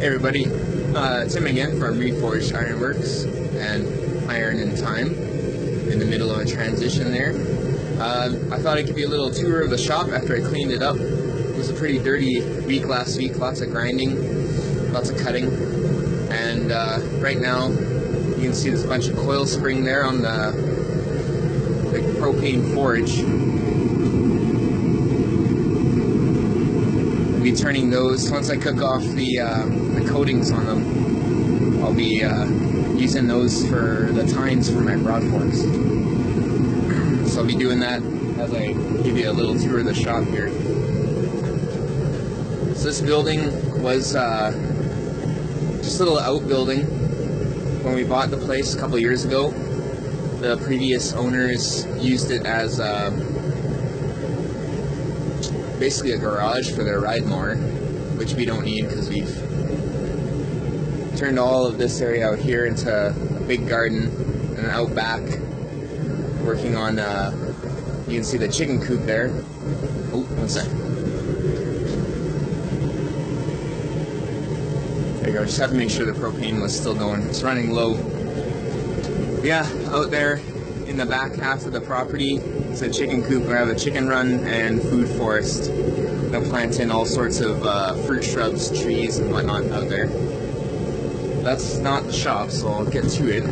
Hey everybody, Tim again from Reforged Ironworks and Iron in Time, in the middle of a transition there. I thought I'd give you a little tour of the shop after I cleaned it up. It was a pretty dirty week last week, lots of grinding, lots of cutting, and right now you can see this bunch of coil spring there on the propane forge. I'll be turning those, once I cook off the coatings on them, I'll be using those for the tines for my broadforks. So I'll be doing that as I give you a little tour of the shop here. So this building was just a little outbuilding. When we bought the place a couple years ago, the previous owners used it as basically a garage for their ride mower, which we don't need because we've turned all of this area out here into a big garden and out back working on you can see the chicken coop there. Oh, one sec. There you go. Just have to make sure the propane was still going. It's running low. Yeah, out there in the back half of the property, it's a chicken coop where I have a chicken run and food forest. They'll plant in all sorts of fruit shrubs, trees, and whatnot out there. That's not the shop, so I'll get to it.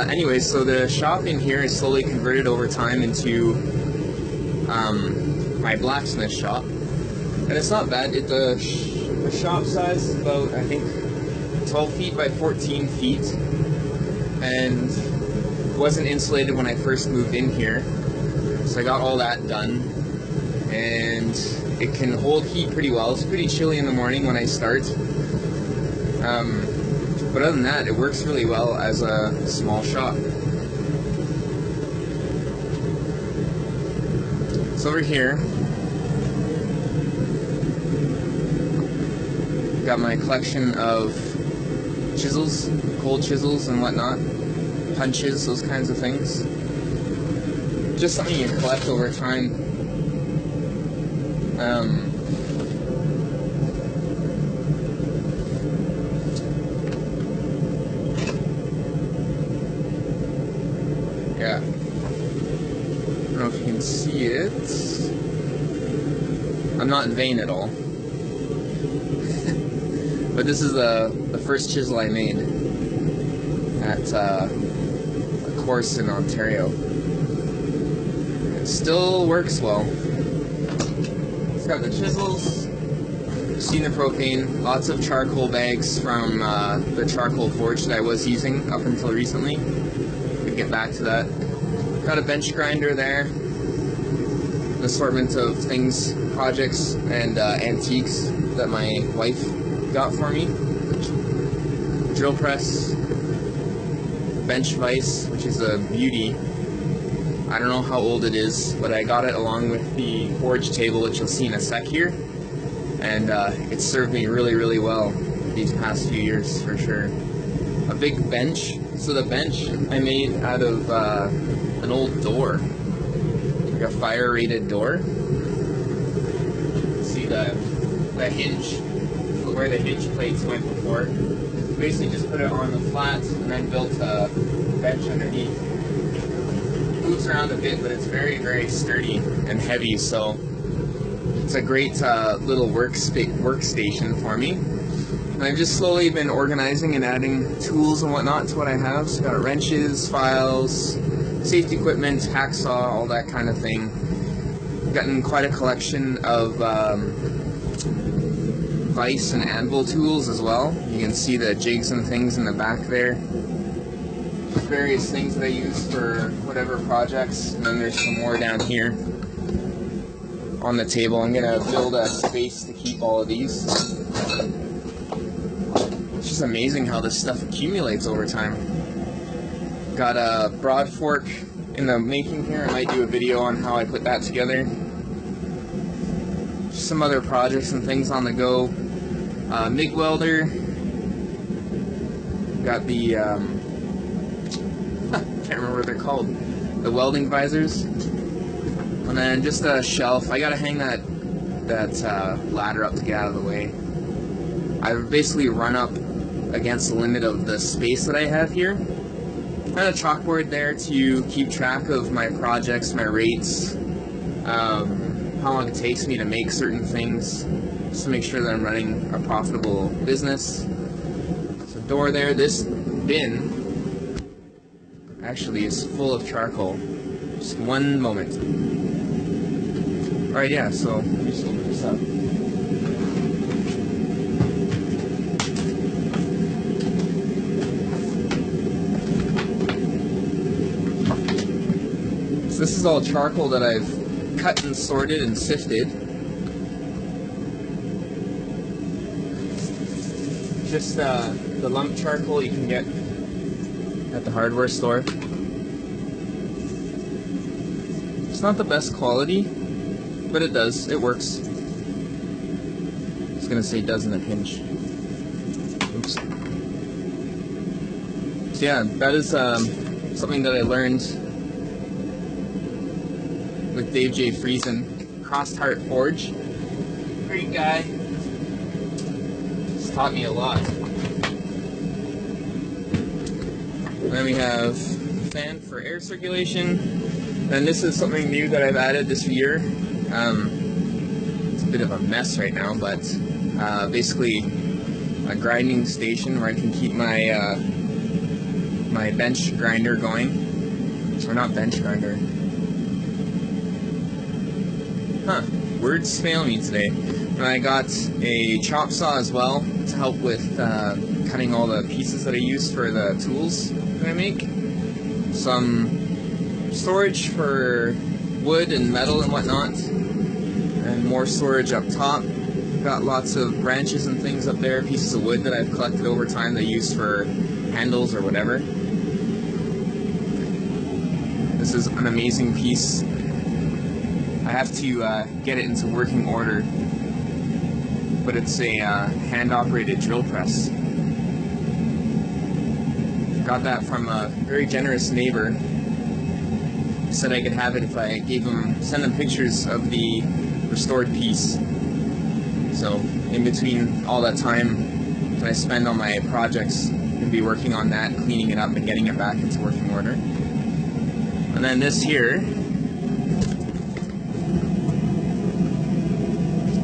Anyway, so the shop in here is slowly converted over time into my blacksmith shop. And it's not bad. The shop size is about, I think, 12 feet by 14 feet. And it wasn't insulated when I first moved in here. So I got all that done. And it can hold heat pretty well. It's pretty chilly in the morning when I start. But other than that, it works really well as a small shop. So over here, got my collection of chisels, cold chisels and whatnot, punches, those kinds of things. Just something you collect over time. Yeah. I don't know if you can see it. I'm not vain at all. But this is the first chisel I made at a course in Ontario. It still works well. It's got the chisels, seen the propane, lots of charcoal bags from the charcoal forge that I was using up until recently. We'll get back to that. Got a bench grinder there. An assortment of things, projects, and antiques that my wife got for me. Drill press, bench vise, which is a beauty. I don't know how old it is, but I got it along with the forge table, which you'll see in a sec here. And it served me really, really well these past few years, for sure. A big bench. So the bench I made out of an old door, like a fire-rated door. See the hinge, where the hinge plates went before. Basically just put it on the flat and then built a bench underneath. It moves around a bit, but it's very, very sturdy and heavy, so it's a great little workstation for me. And I've just slowly been organizing and adding tools and whatnot to what I have. So got wrenches, files, safety equipment, hacksaw, all that kind of thing. I've gotten quite a collection of vise and anvil tools as well. You can see the jigs and things in the back there. Various things that I use for whatever projects. And then there's some more down here on the table. I'm gonna build a space to keep all of these. It's just amazing how this stuff accumulates over time. Got a broad fork in the making here. I might do a video on how I put that together. Just some other projects and things on the go. MIG welder. Got the can't remember what they're called. The welding visors. And then just a shelf. I gotta hang that ladder up to get out of the way. I've basically run up against the limit of the space that I have here. I had a chalkboard there to keep track of my projects, my rates, how long it takes me to make certain things, just to make sure that I'm running a profitable business. So door there. This bin actually is full of charcoal. Just one moment. Alright, yeah, so let me just open this up. So this is all charcoal that I've cut and sorted and sifted. Just the lump charcoal you can get at the hardware store. It's not the best quality, but it does. It works. I was gonna say does in a pinch. Oops. So yeah, that is something that I learned with Dave J. Friesen, Crossed Heart Forge. Great guy. He's taught me a lot. And then we have a fan for air circulation. And this is something new that I've added this year. It's a bit of a mess right now, but basically a grinding station where I can keep my my bench grinder going. Or not bench grinder. Words fail me today. And I got a chop saw as well to help with cutting all the pieces that I use for the tools that I make. Some storage for wood and metal and whatnot, and more storage up top. Got lots of branches and things up there, pieces of wood that I've collected over time that I use for handles or whatever. This is an amazing piece. I have to get it into working order, but it's a hand-operated drill press. Got that from a very generous neighbor. Said I could have it if I send them pictures of the restored piece. So in between all that time that I spend on my projects, I'll be working on that, cleaning it up and getting it back into working order. And then this here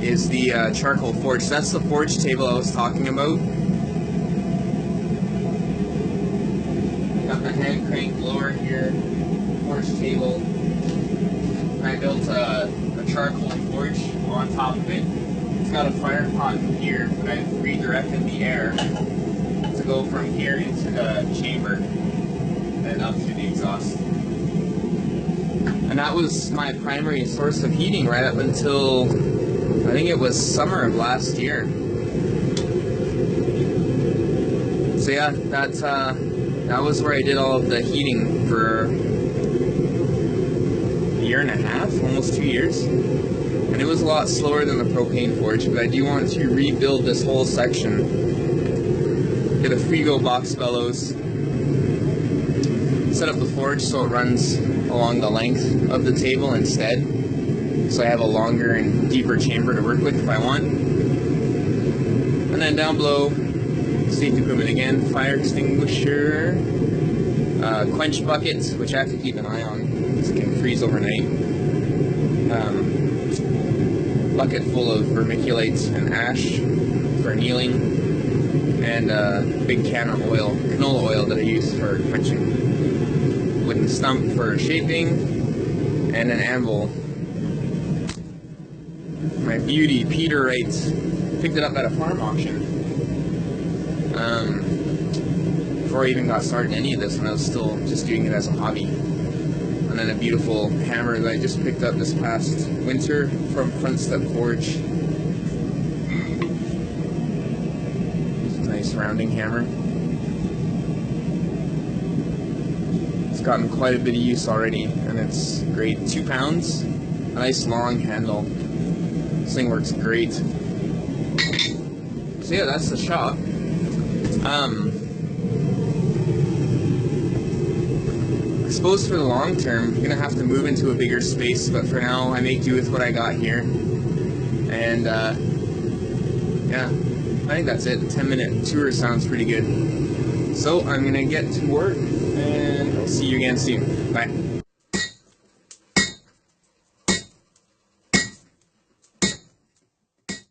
is the charcoal forge. That's the forge table I was talking about. Got the hand crank blower here, forge table. I built a charcoal forge on top of it. It's got a fire pot here, but I've redirected the air to go from here into the chamber and up through the exhaust. And that was my primary source of heating right up until I think it was summer of last year. So yeah, that was where I did all of the heating for a year and a half, almost 2 years. And it was a lot slower than the propane forge, but I do want to rebuild this whole section. Get a Frigo box bellows. Set up the forge so it runs along the length of the table instead. So I have a longer and deeper chamber to work with if I want. And then down below, safety equipment again, fire extinguisher, quench bucket, which I have to keep an eye on because it can freeze overnight. Bucket full of vermiculite and ash for annealing, and a big can of oil, canola oil that I use for quenching. Wooden stump for shaping, and an anvil. My beauty, Peterite, picked it up at a farm auction. Before I even got started in any of this, when I was still just doing it as a hobby. And then a beautiful hammer that I just picked up this past winter from Front Step Forge. It's a nice rounding hammer. It's gotten quite a bit of use already, and it's great. 2 pounds, a nice long handle. This thing works great. So yeah, that's the shop. I suppose for the long term, I'm gonna have to move into a bigger space, but for now, I make do with what I got here. And yeah, I think that's it. A 10-minute tour sounds pretty good. So I'm gonna get to work, and I'll see you again soon. Bye.